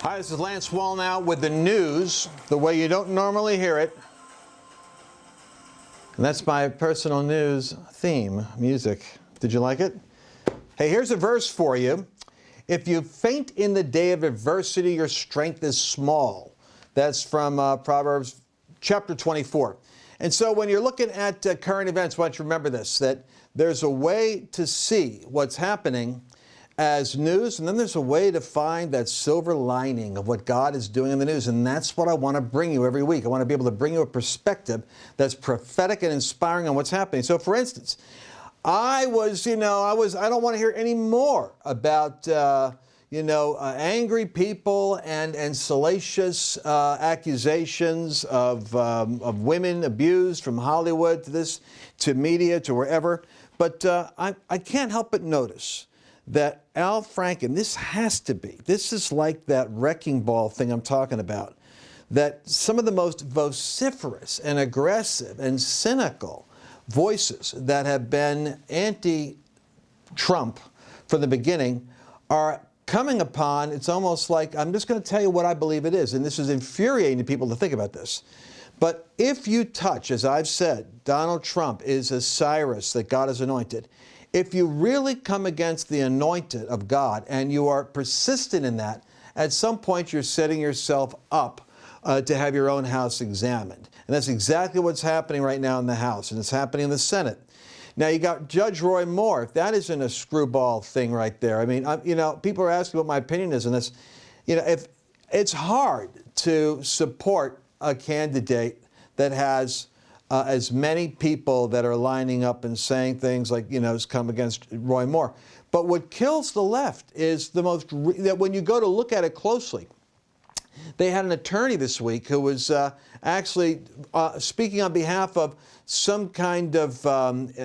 Hi, this is Lance Wallnau with the news, the way you don't normally hear it. And that's my personal news theme, music. Did you like it? Hey, here's a verse for you. If you faint in the day of adversity, your strength is small. That's from Proverbs chapter 24. And so when you're looking at current events, why don't you remember this, that there's a way to see what's happening as news, and then there's a way to find that silver lining of what God is doing in the news, and that's what I want to bring you every week. I want to be able to bring you a perspective that's prophetic and inspiring on what's happening. So, for instance, I don't want to hear any more about, angry people and salacious accusations of women abused from Hollywood to media to wherever. But I can't help but notice that Al Franken, this is like that wrecking ball thing I'm talking about, that some of the most vociferous and aggressive and cynical voices that have been anti-Trump from the beginning are coming upon, it's almost like, I'm just going to tell you what I believe it is, and this is infuriating to people to think about this. But if you touch, as I've said, Donald Trump is a Cyrus that God has anointed. If you really come against the anointed of God and you are persistent in that, at some point you're setting yourself up to have your own house examined. And that's exactly what's happening right now in the House, and it's happening in the Senate. Now, you got Judge Roy Moore. If that isn't a screwball thing right there, I mean, people are asking what my opinion is on this. If it's hard to support a candidate that has as many people that are lining up and saying things like, has come against Roy Moore. But what kills the left is that when you go to look at it closely, they had an attorney this week who was actually speaking on behalf of some kind of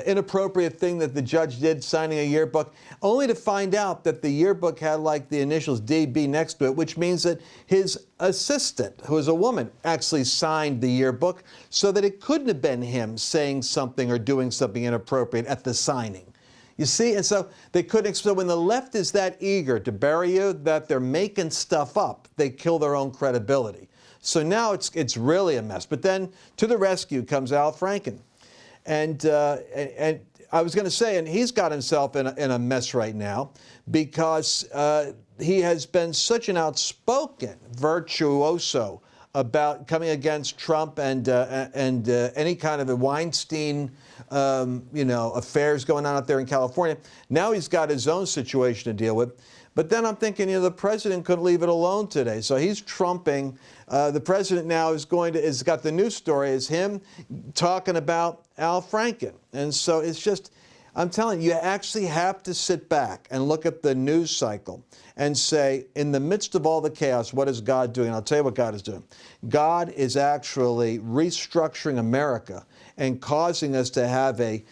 inappropriate thing that the judge did, signing a yearbook, only to find out that the yearbook had like the initials DB next to it, which means that his assistant, who is a woman, actually signed the yearbook so that it couldn't have been him saying something or doing something inappropriate at the signing. You see, and so they couldn't. So when the left is that eager to bury you, that they're making stuff up, they kill their own credibility. So now it's really a mess. But then to the rescue comes Al Franken, and I was going to say, and he's got himself in a mess right now because he has been such an outspoken virtuoso about coming against Trump and any kind of a Weinstein, affairs going on out there in California. Now he's got his own situation to deal with. But then I'm thinking, the president couldn't leave it alone today. So he's trumping. The president now has got the news story is him talking about Al Franken. And so it's just, I'm telling you, you actually have to sit back and look at the news cycle and say, in the midst of all the chaos, what is God doing? And I'll tell you what God is doing. God is actually restructuring America and causing us to have a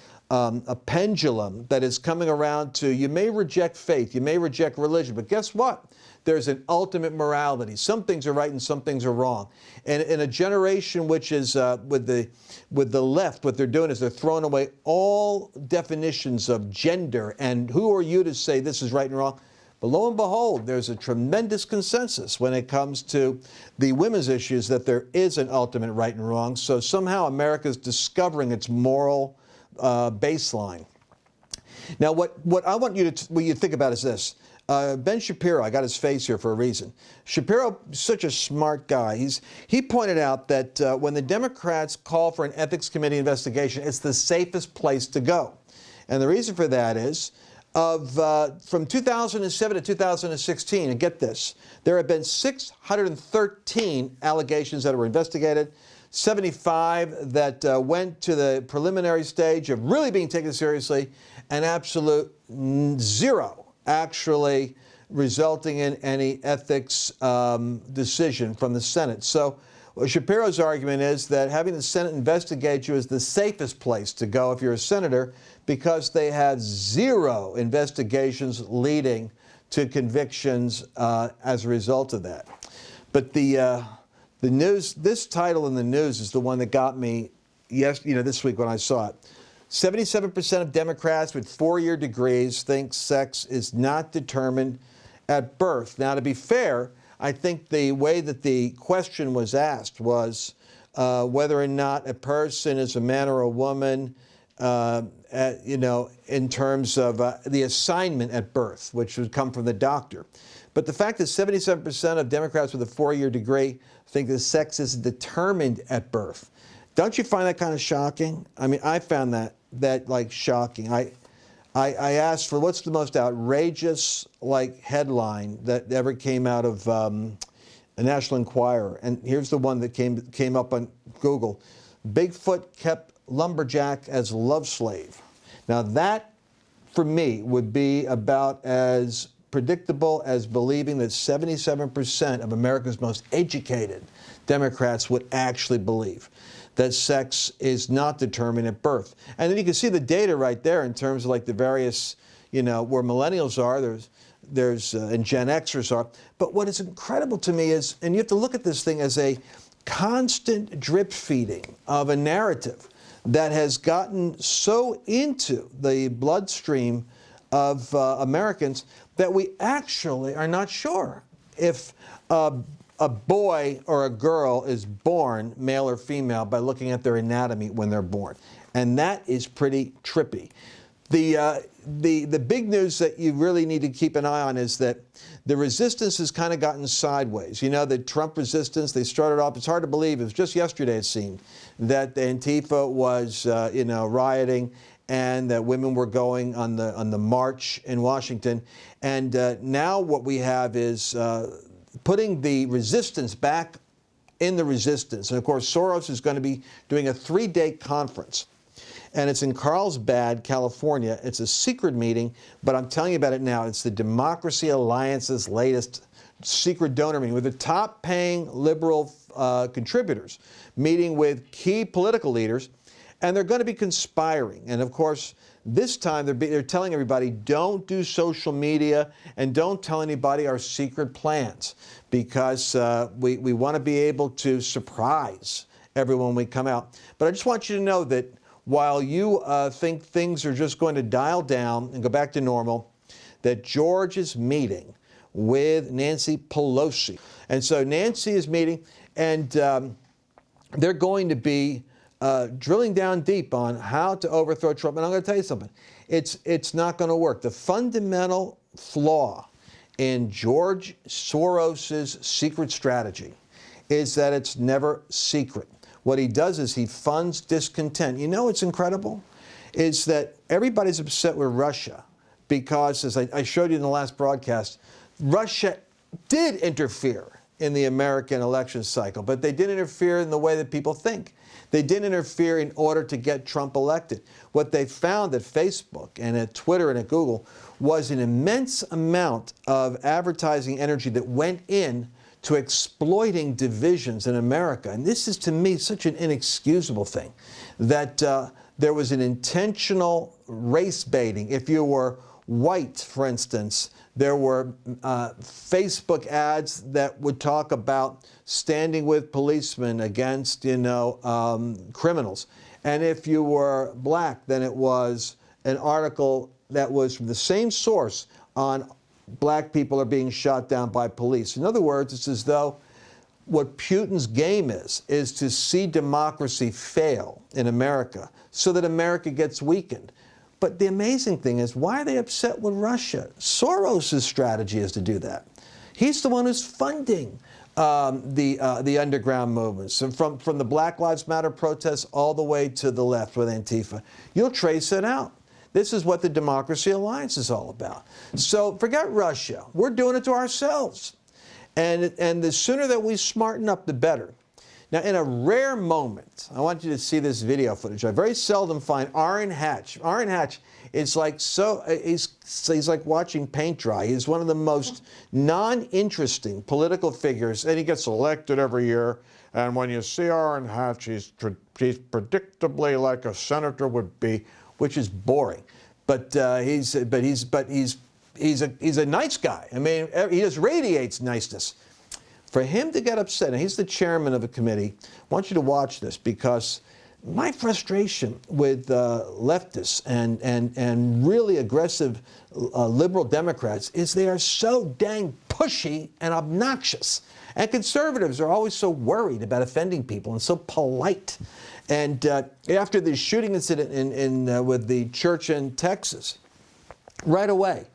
pendulum that is coming around to, you may reject faith, you may reject religion, but guess what? There's an ultimate morality. Some things are right and some things are wrong. And in a generation which is, with the left, what they're doing is they're throwing away all definitions of gender and who are you to say this is right and wrong. But lo and behold, there's a tremendous consensus when it comes to the women's issues that there is an ultimate right and wrong. So somehow America is discovering its moral baseline. Now, what I want you to think about is this. Ben Shapiro, I got his face here for a reason. Shapiro, such a smart guy. He pointed out that when the Democrats call for an ethics committee investigation, it's the safest place to go. And the reason for that is, from 2007 to 2016, and get this, there have been 613 allegations that were investigated, 75 that went to the preliminary stage of really being taken seriously, and absolute zero actually resulting in any ethics decision from the Senate. So Shapiro's argument is that having the Senate investigate you is the safest place to go if you're a senator because they had zero investigations leading to convictions as a result of that. But the news, this title in the news is the one that got me this week when I saw it. 77% of Democrats with four-year degrees think sex is not determined at birth. Now, to be fair, I think the way that the question was asked was whether or not a person is a man or a woman, in terms of the assignment at birth, which would come from the doctor. But the fact that 77% of Democrats with a 4-year degree think that sex is determined at birth. Don't you find that kind of shocking? I mean, I found that like shocking. I asked for what's the most outrageous headline that ever came out of a National Enquirer, and here's the one that came up on Google: Bigfoot kept lumberjack as love slave. Now that, for me, would be about as predictable as believing that 77% of America's most educated Democrats would actually believe that sex is not determined at birth. And then you can see the data right there in terms of the various, where millennials are, and Gen Xers are. But what is incredible to me is, and you have to look at this thing as a constant drip feeding of a narrative that has gotten so into the bloodstream of Americans that we actually are not sure if a boy or a girl is born, male or female, by looking at their anatomy when they're born. And that is pretty trippy. The big news that you really need to keep an eye on is that the resistance has kind of gotten sideways. You know, the Trump resistance, they started off, it's hard to believe, it was just yesterday it seemed, that the Antifa was, rioting, and that women were going on the march in Washington. And now what we have is putting the resistance back in the resistance. And of course, Soros is going to be doing a 3-day conference. And it's in Carlsbad, California. It's a secret meeting, but I'm telling you about it now. It's the Democracy Alliance's latest secret donor meeting with the top paying liberal contributors, meeting with key political leaders, and they're going to be conspiring. And of course, this time they're telling everybody, don't do social media and don't tell anybody our secret plans, because we want to be able to surprise everyone when we come out. But I just want you to know that while you think things are just going to dial down and go back to normal, that George is meeting with Nancy Pelosi. And so Nancy is meeting, and they're going to be drilling down deep on how to overthrow Trump. And I'm going to tell you something. It's not going to work. The fundamental flaw in George Soros's secret strategy is that it's never secret. What he does is he funds discontent. You know what's incredible? Is that everybody's upset with Russia because, as I showed you in the last broadcast, Russia did interfere in the American election cycle, but they didn't interfere in the way that people think. They didn't interfere in order to get Trump elected. What they found at Facebook and at Twitter and at Google was an immense amount of advertising energy that went in to exploiting divisions in America. And this is, to me, such an inexcusable thing, that there was an intentional race baiting. If you were white, for instance, there were Facebook ads that would talk about standing with policemen against, criminals. And if you were black, then it was an article that was from the same source on black people are being shot down by police. In other words, it's as though what Putin's game is to see democracy fail in America so that America gets weakened. But the amazing thing is, why are they upset with Russia? Soros' strategy is to do that. He's the one who's funding the underground movements, and from the Black Lives Matter protests all the way to the left with Antifa. You'll trace it out. This is what the Democracy Alliance is all about. So forget Russia. We're doing it to ourselves. And the sooner that we smarten up, the better. Now, in a rare moment, I want you to see this video footage. I very seldom find Orrin Hatch. Orrin Hatch is he's like watching paint dry. He's one of the most non-interesting political figures, and he gets elected every year. And when you see Orrin Hatch, he's predictably like a senator would be, which is boring. But he's a nice guy. I mean, he just radiates niceness. For him to get upset, and he's the chairman of a committee, I want you to watch this, because My frustration with leftists and really aggressive liberal Democrats is they are so dang pushy and obnoxious. And conservatives are always so worried about offending people and so polite. And after the shooting incident with the church in Texas, right away,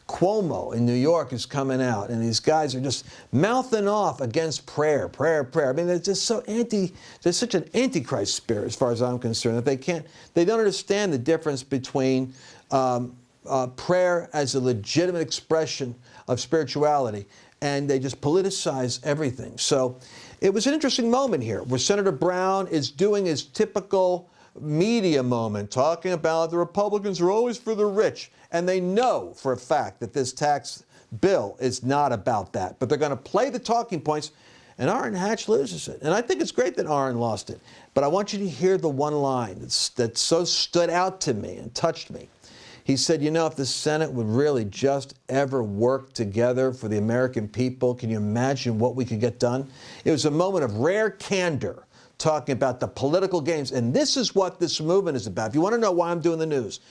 Cuomo in New York is coming out, and these guys are just mouthing off against prayer. I mean, they're just so there's such an antichrist spirit as far as I'm concerned that they don't understand the difference between prayer as a legitimate expression of spirituality, and they just politicize everything. So it was an interesting moment here where Senator Brown is doing his typical media moment, talking about the Republicans are always for the rich. And they know for a fact that this tax bill is not about that. But they're going to play the talking points, and Orrin Hatch loses it. And I think it's great that Orrin lost it. But I want you to hear the one line that so stood out to me and touched me. He said, you know, if the Senate would really just ever work together for the American people, can you imagine what we could get done? It was a moment of rare candor, talking about the political games. And this is what this movement is about. If you want to know why I'm doing the news,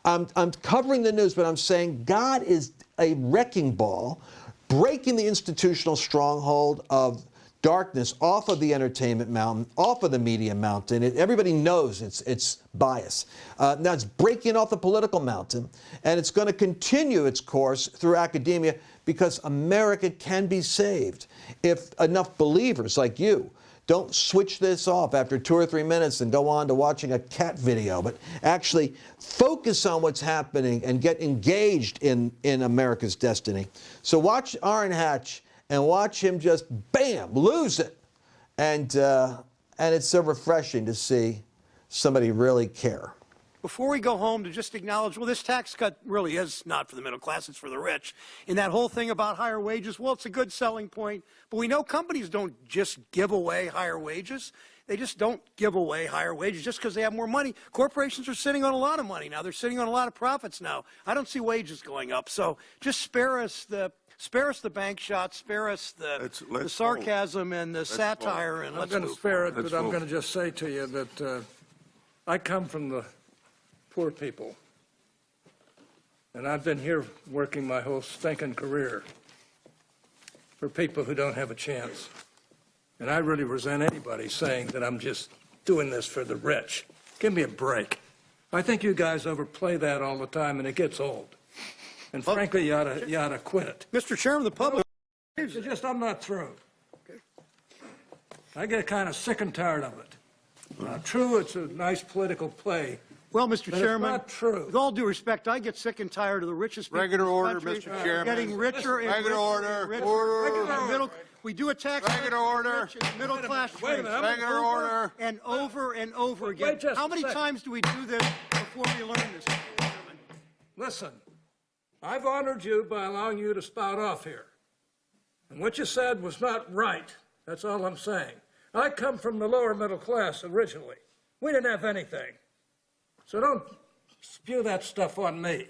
I'm covering the news, but I'm saying God is a wrecking ball, breaking the institutional stronghold of darkness off of the entertainment mountain, off of the media mountain. Everybody knows it's bias. Now it's breaking off the political mountain, and it's going to continue its course through academia because America can be saved if enough believers like you don't switch this off after 2 or 3 minutes and go on to watching a cat video, but actually focus on what's happening and get engaged in America's destiny. So watch Orrin Hatch and watch him just, bam, lose it. And it's so refreshing to see somebody really care. Before we go home, to just acknowledge, well, this tax cut really is not for the middle class, it's for the rich. And that whole thing about higher wages, well, it's a good selling point. But we know companies don't just give away higher wages. They just don't give away higher wages just because they have more money. Corporations are sitting on a lot of money now. They're sitting on a lot of profits now. I don't see wages going up. So just spare us the bank shots, spare us the sarcasm and the satire, and let's move. I'm going to spare it, but I'm going to just say to you that I come from the poor people, and I've been here working my whole stinking career for people who don't have a chance. And I really resent anybody saying that I'm just doing this for the rich. Give me a break. I think you guys overplay that all the time, and it gets old. And frankly, you ought to quit it. Mr. Chairman, the public. I'm not through. Okay. I get kind of sick and tired of it. True, it's a nice political play. Well, Mr. Chairman, it's not true. With all due respect, I get sick and tired of the richest people Regular order, in the country Mr. Chairman. getting richer and Regular order. richer. We do a tax Regular order. Middle class Wait a minute. Regular order. and over and over again. Wait just How a many second. times do we do this before we learn this, Mr. Chairman? Listen, I've honored you by allowing you to spout off here. And what you said was not right. That's all I'm saying. I come from the lower middle class originally. We didn't have anything. So don't spew that stuff on me.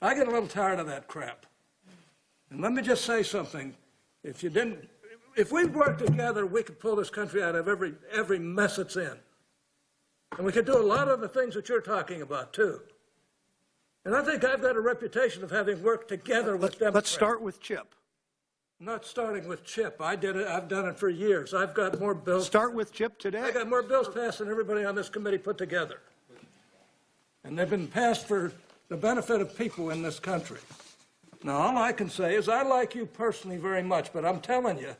I get a little tired of that crap. And let me just say something. If we worked together, we could pull this country out of every mess it's in. And we could do a lot of the things that you're talking about, too. And I think I've got a reputation of having worked together with Democrats. Let's start with Chip. I'm not starting with Chip. I did it. I've done it for years. I've got more bills. Start with Chip today. I got more bills passed than everybody on this committee put together. And they've been passed for the benefit of people in this country. Now, all I can say is I like you personally very much, but I'm telling you,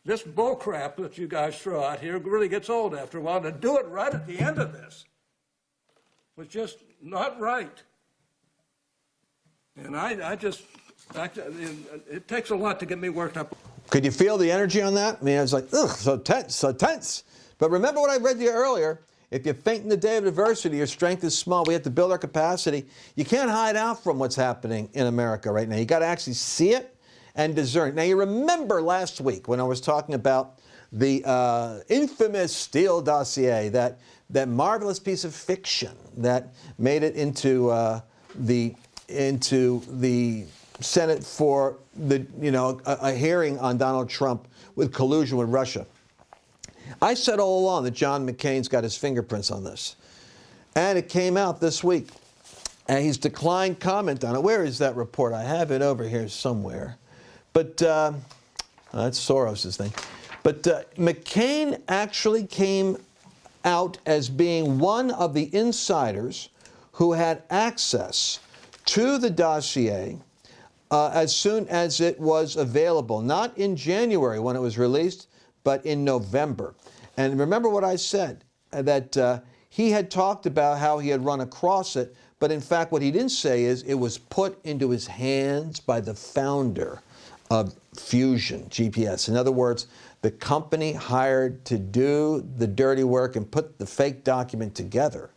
this bull crap that you guys throw out here really gets old after a while. To do it right at the end of this was just not right. And it takes a lot to get me worked up. Could you feel the energy on that? I mean, I was like, ugh, so tense, so tense. But remember what I read to you earlier. If you faint in the day of adversity, your strength is small. We have to build our capacity. You can't hide out from what's happening in America right now. You got to actually see it and discern it. Now, you remember last week when I was talking about the infamous Steele dossier, that marvelous piece of fiction that made it into the Senate for a hearing on Donald Trump with collusion with Russia. I said all along that John McCain's got his fingerprints on this. And it came out this week. And he's declined comment on it. Where is that report? I have it over here somewhere. But that's Soros' thing. But McCain actually came out as being one of the insiders who had access to the dossier as soon as it was available. Not in January when it was released, but in November. And remember what I said, that he had talked about how he had run across it, but in fact what he didn't say is it was put into his hands by the founder of Fusion GPS. In other words, the company hired to do the dirty work and put the fake document together.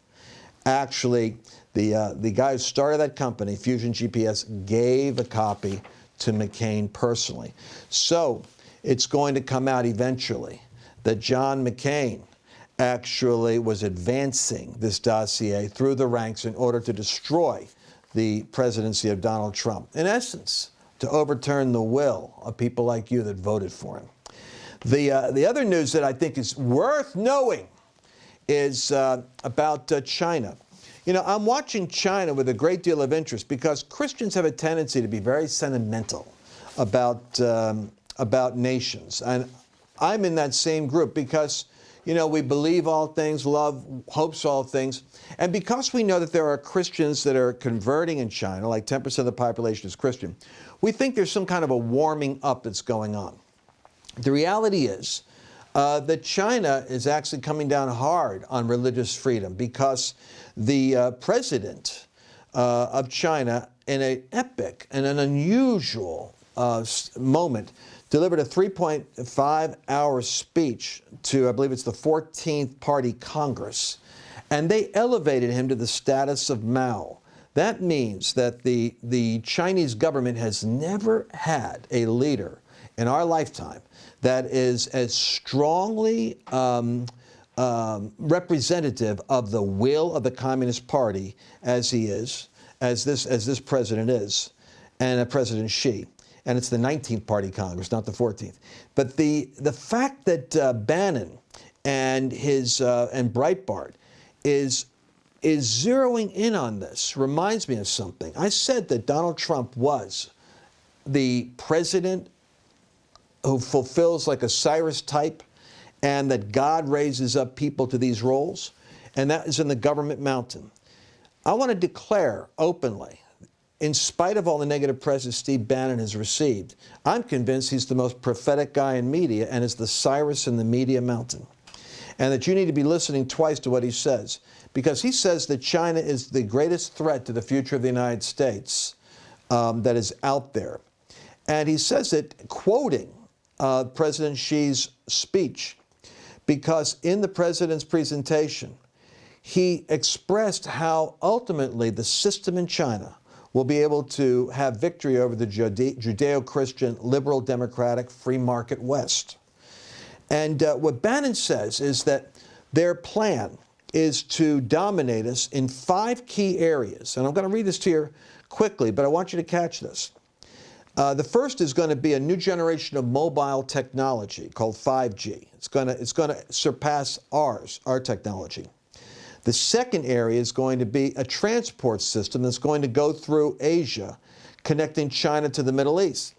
Actually, the guy who started that company, Fusion GPS, gave a copy to McCain personally. So it's going to come out eventually that John McCain actually was advancing this dossier through the ranks in order to destroy the presidency of Donald Trump. In essence, to overturn the will of people like you that voted for him. The other news that I think is worth knowing is about China. You know, I'm watching China with a great deal of interest because Christians have a tendency to be very sentimental about nations. And I'm in that same group because, you know, we believe all things, love, hopes all things. And because we know that there are Christians that are converting in China, like 10% of the population is Christian, we think there's some kind of a warming up that's going on. The reality is that China is actually coming down hard on religious freedom because the president of China, in an epic and an unusual moment, delivered a 3.5-hour speech to, I believe it's the 14th Party Congress, and they elevated him to the status of Mao. That means that the Chinese government has never had a leader in our lifetime that is as strongly representative of the will of the Communist Party as he is, as this president is, and President Xi. And it's the 19th Party Congress, not the 14th. But the fact that Bannon and his and Breitbart is zeroing in on this reminds me of something. I said that Donald Trump was the president who fulfills like a Cyrus type, and that God raises up people to these roles, and that is in the government mountain. I want to declare openly, in spite of all the negative press that Steve Bannon has received, I'm convinced he's the most prophetic guy in media and is the Cyrus in the media mountain. And that you need to be listening twice to what he says, because he says that China is the greatest threat to the future of the United States that is out there. And he says it quoting President Xi's speech, because in the president's presentation, he expressed how ultimately the system in China will be able to have victory over the Judeo-Christian, liberal, democratic, free market West. And what Bannon says is that their plan is to dominate us in 5 key areas. And I'm going to read this to you quickly, but I want you to catch this. The first is going to be a new generation of mobile technology called 5G. It's going to surpass our technology. The second area is going to be a transport system that's going to go through Asia, connecting China to the Middle East.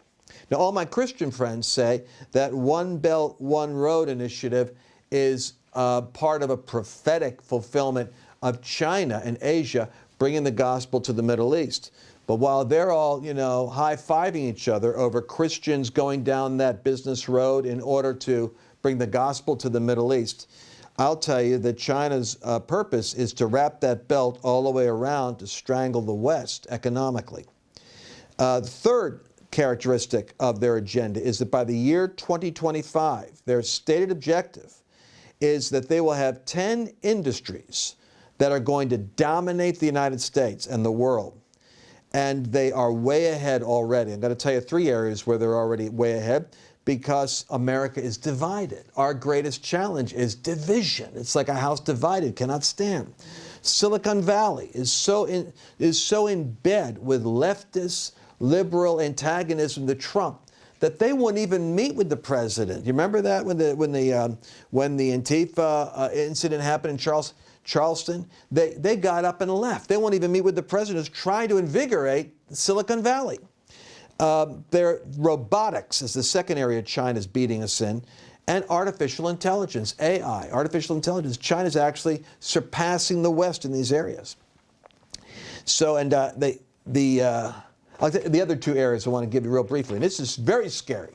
Now, all my Christian friends say that One Belt, One Road initiative is part of a prophetic fulfillment of China and Asia bringing the gospel to the Middle East. But while they're all, you know, high-fiving each other over Christians going down that business road in order to bring the gospel to the Middle East, I'll tell you that China's purpose is to wrap that belt all the way around to strangle the West economically. The third characteristic of their agenda is that by the year 2025, their stated objective is that they will have 10 industries that are going to dominate the United States and the world. And they are way ahead already. I'm going to tell you 3 areas where they're already way ahead, because America is divided. Our greatest challenge is division. It's like a house divided cannot stand. Silicon Valley is so in bed with leftist, liberal antagonism to Trump that they wouldn't even meet with the president. You remember that when the Antifa incident happened in Charleston? They got up and left. They won't even meet with the president who's trying to invigorate Silicon Valley. Their robotics is the second area China's beating us in, and artificial intelligence, AI, artificial intelligence. China's actually surpassing the West in these areas. So, and the other two areas I want to give you real briefly, and this is very scary,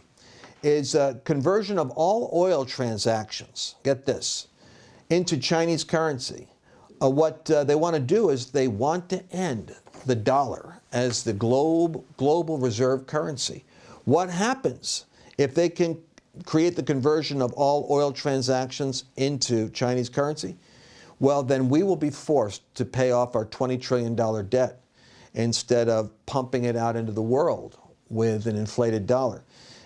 is conversion of all oil transactions, get this, into Chinese currency. What they want to do is they want to end the dollar as the global reserve currency. What happens if they can create the conversion of all oil transactions into Chinese currency? Well, then we will be forced to pay off our $20 trillion debt instead of pumping it out into the world with an inflated dollar.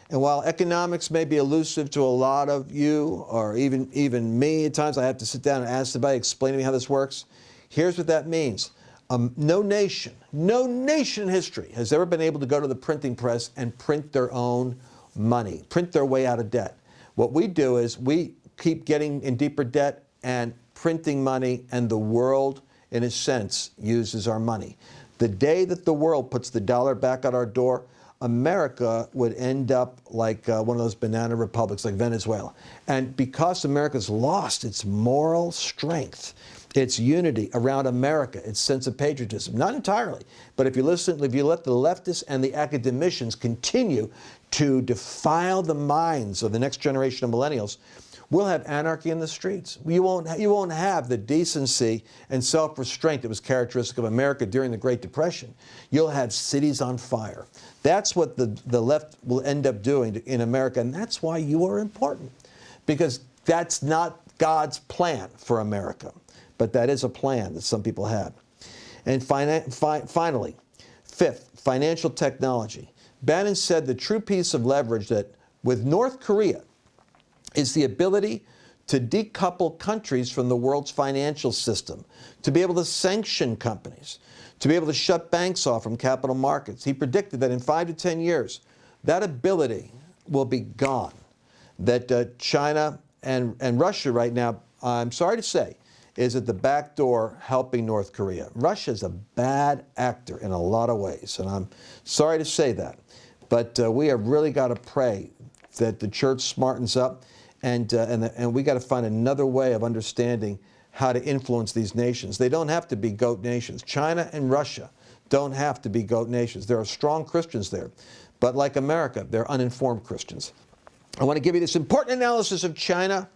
And while economics may be elusive to a lot of you, or even me at times, I have to sit down and ask somebody, explain to me how this works. Here's what that means. No nation in history has ever been able to go to the printing press and print their own money, print their way out of debt. What we do is we keep getting in deeper debt and printing money, and the world, in a sense, uses our money. The day that the world puts the dollar back at our door, America would end up like one of those banana republics like Venezuela. And because America's lost its moral strength, its unity around America, its sense of patriotism, not entirely, but if you let the leftists and the academicians continue to defile the minds of the next generation of millennials, we'll have anarchy in the streets. You won't have the decency and self-restraint that was characteristic of America during the Great Depression. You'll have cities on fire. That's what the left will end up doing in America, and that's why you are important, because that's not God's plan for America, but that is a plan that some people have. And finally, fifth, financial technology. Bannon said the true piece of leverage that with North Korea is the ability to decouple countries from the world's financial system, to be able to sanction companies, to be able to shut banks off from capital markets. He predicted that in 5 to 10 years, that ability will be gone. That China and Russia right now, I'm sorry to say, is at the back door helping North Korea. Russia's a bad actor in a lot of ways, and I'm sorry to say that. But we have really got to pray that the church smartens up, and we got to find another way of understanding how to influence these nations. They don't have to be goat nations. China and Russia don't have to be goat nations. There are strong Christians there, but like America, they're uninformed Christians. I want to give you this important analysis of China,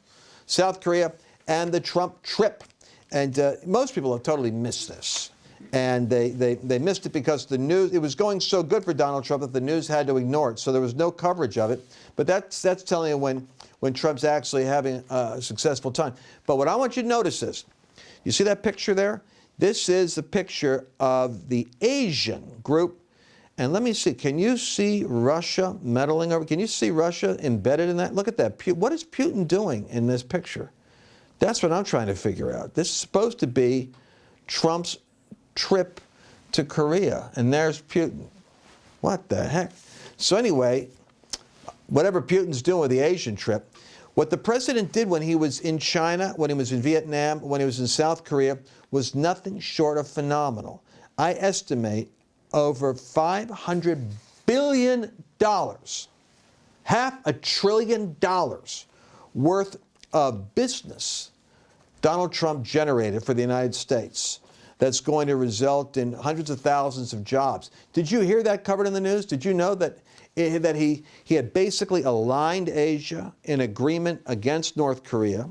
South Korea, and the Trump trip. And most people have totally missed this. And they missed it because the news, it was going so good for Donald Trump that the news had to ignore it. So there was no coverage of it. But that's telling you when Trump's actually having a successful time. But what I want you to notice is, you see that picture there? This is the picture of the Asian group. And let me see, can you see Russia meddling over? Can you see Russia embedded in that? Look at that. What is Putin doing in this picture? That's what I'm trying to figure out. This is supposed to be Trump's trip to Korea, and there's Putin. What the heck? So anyway, whatever Putin's doing with the Asian trip, what the president did when he was in China, when he was in Vietnam, when he was in South Korea, was nothing short of phenomenal. I estimate over $500 billion, $500 billion worth of business Donald Trump generated for the United States. That's going to result in hundreds of thousands of jobs. Did you hear that covered in the news? Did you know that he had basically aligned Asia in agreement against North Korea,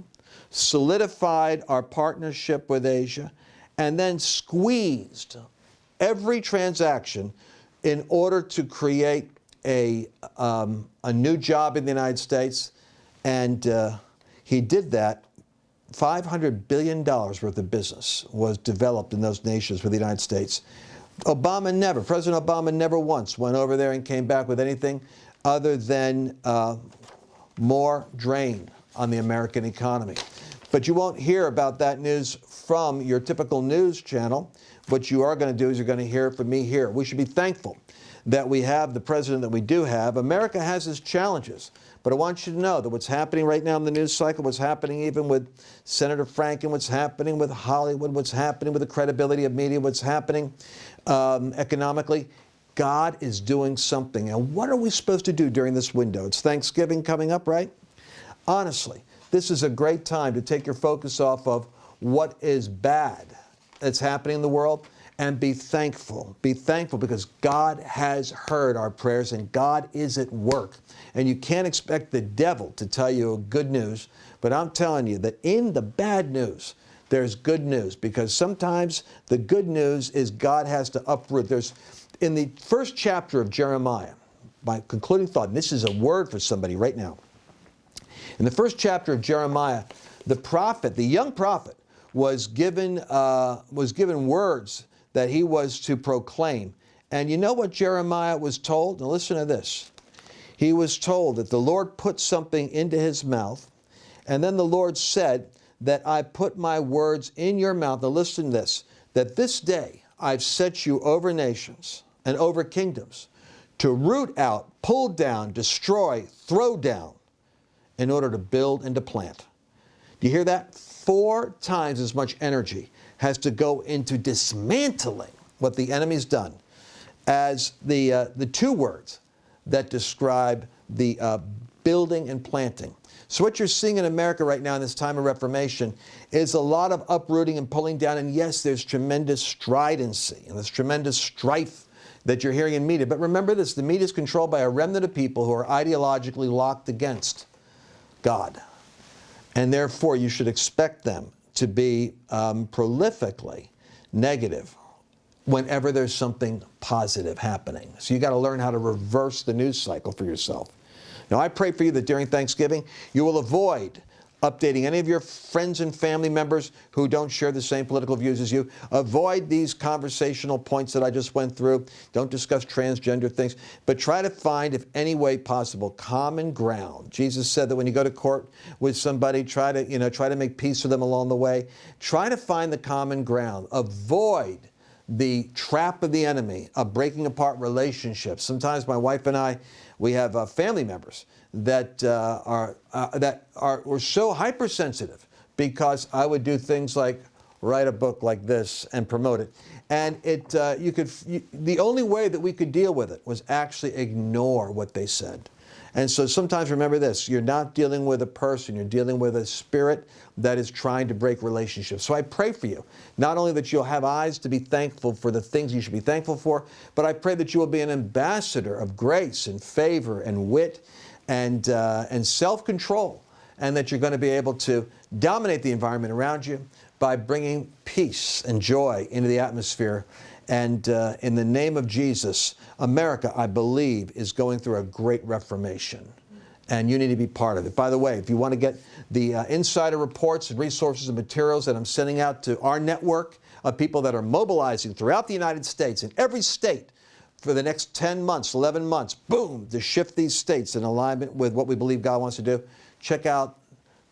solidified our partnership with Asia, and then squeezed every transaction in order to create a new job in the United States? And he did that. $500 billion worth of business was developed in those nations with the United States. President Obama never once went over there and came back with anything other than more drain on the American economy. But you won't hear about that news from your typical news channel. What you are going to do is you're going to hear it from me here. We should be thankful that we have the president that we do have, America has its challenges. But I want you to know that what's happening right now in the news cycle, what's happening even with Senator Franken, what's happening with Hollywood, what's happening with the credibility of media, what's happening economically, God is doing something. And what are we supposed to do during this window? It's Thanksgiving coming up, right? Honestly, this is a great time to take your focus off of what is bad that's happening in the world and be thankful. Be thankful because God has heard our prayers and God is at work. And you can't expect the devil to tell you good news, but I'm telling you that in the bad news, there's good news, because sometimes the good news is God has to uproot. There's in the first chapter of Jeremiah, my concluding thought, and this is a word for somebody right now. In the first chapter of Jeremiah, the prophet, the young prophet, was given words that he was to proclaim. And you know what Jeremiah was told? Now listen to this. He was told that the Lord put something into his mouth, and then the Lord said that I put my words in your mouth. Now listen to this, that this day I've set you over nations and over kingdoms to root out, pull down, destroy, throw down, in order to build and to plant. Do you hear that? 4 times as much energy has to go into dismantling what the enemy's done as the 2 words that describe the building and planting. So what you're seeing in America right now in this time of Reformation is a lot of uprooting and pulling down. And yes, there's tremendous stridency and there's tremendous strife that you're hearing in media. But remember this, the media is controlled by a remnant of people who are ideologically locked against God. And therefore, you should expect them to be prolifically negative whenever there's something positive happening. So you got to learn how to reverse the news cycle for yourself. Now, I pray for you that during Thanksgiving, you will avoid updating any of your friends and family members who don't share the same political views as you. Avoid these conversational points that I just went through. Don't discuss transgender things, but try to find, if any way possible, common ground. Jesus said that when you go to court with somebody, try to make peace with them along the way. Try to find the common ground. Avoid the trap of the enemy of breaking apart relationships. Sometimes my wife and I, we have family members that were so hypersensitive because I would do things like write a book like this and promote it. And the only way that we could deal with it was actually ignore what they said. And so sometimes remember this, you're not dealing with a person, you're dealing with a spirit that is trying to break relationships. So I pray for you, not only that you'll have eyes to be thankful for the things you should be thankful for, but I pray that you will be an ambassador of grace and favor and wit and self-control, and that you're going to be able to dominate the environment around you by bringing peace and joy into the atmosphere. And in the name of Jesus, America, I believe, is going through a great reformation. And you need to be part of it. By the way, if you want to get the insider reports and resources and materials that I'm sending out to our network of people that are mobilizing throughout the United States, in every state, for the next 10 months, 11 months, boom, to shift these states in alignment with what we believe God wants to do, check out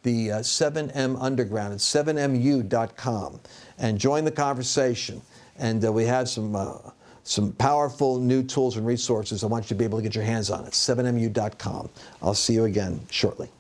the 7M Underground at 7mu.com and join the conversation. And we have some powerful new tools and resources I want you to be able to get your hands on at 7mu.com. I'll see you again shortly.